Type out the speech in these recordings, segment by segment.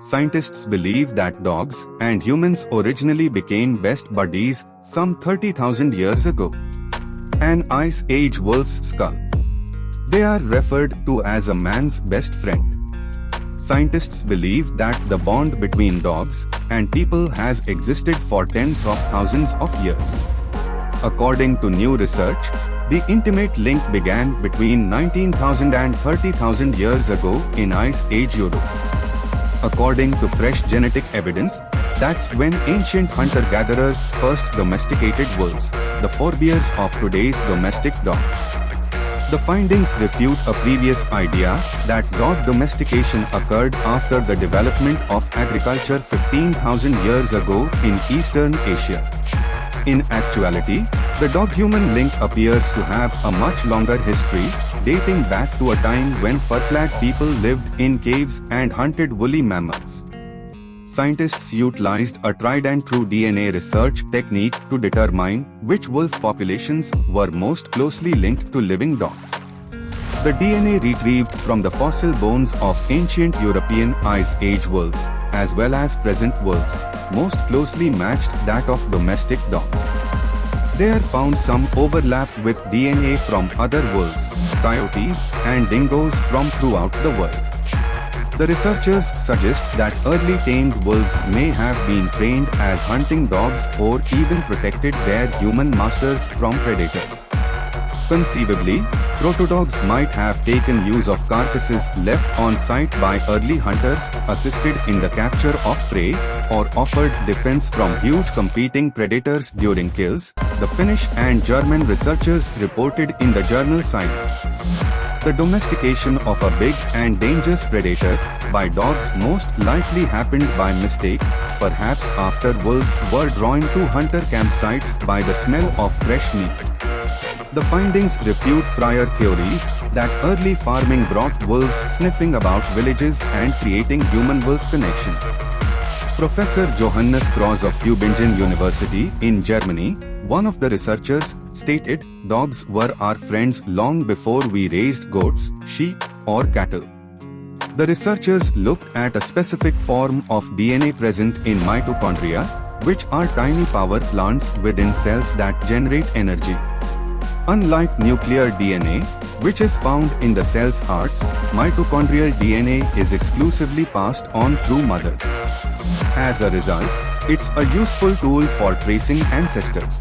Scientists believe that dogs and humans originally became best buddies some 30,000 years ago. An Ice Age wolf's skull. They are referred to as a man's best friend. Scientists believe that the bond between dogs and people has existed for tens of thousands of years. According to new research, the intimate link began between 19,000 and 30,000 years ago in Ice Age Europe. According to fresh genetic evidence, that's when ancient hunter-gatherers first domesticated wolves, the forebears of today's domestic dogs. The findings refute a previous idea that dog domestication occurred after the development of agriculture 15,000 years ago in Eastern Asia. In actuality, the dog-human link appears to have a much longer history, dating back to a time when fur-clad people lived in caves and hunted woolly mammoths. Scientists utilized a tried-and-true DNA research technique to determine which wolf populations were most closely linked to living dogs. The DNA retrieved from the fossil bones of ancient European Ice Age wolves, as well as present wolves, most closely matched that of domestic dogs. There found some overlap with DNA from other wolves, coyotes, and dingoes from throughout the world. The researchers suggest that early tamed wolves may have been trained as hunting dogs or even protected their human masters from predators. Conceivably, proto-dogs might have taken use of carcasses left on site by early hunters, assisted in the capture of prey, or offered defense from huge competing predators during kills, the Finnish and German researchers reported in the journal Science. The domestication of a big and dangerous predator by dogs most likely happened by mistake, perhaps after wolves were drawn to hunter campsites by the smell of fresh meat. The findings refute prior theories that early farming brought wolves sniffing about villages and creating human-wolf connections. Professor Johannes Krause of Tübingen University in Germany, one of the researchers, stated, "Dogs were our friends long before we raised goats, sheep, or cattle." The researchers looked at a specific form of DNA present in mitochondria, which are tiny power plants within cells that generate energy. Unlike nuclear DNA, which is found in the cell's hearts, mitochondrial DNA is exclusively passed on through mothers. As a result, it's a useful tool for tracing ancestors.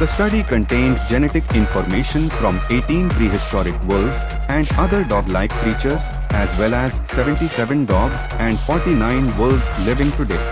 The study contained genetic information from 18 prehistoric wolves and other dog-like creatures, as well as 77 dogs and 49 wolves living today.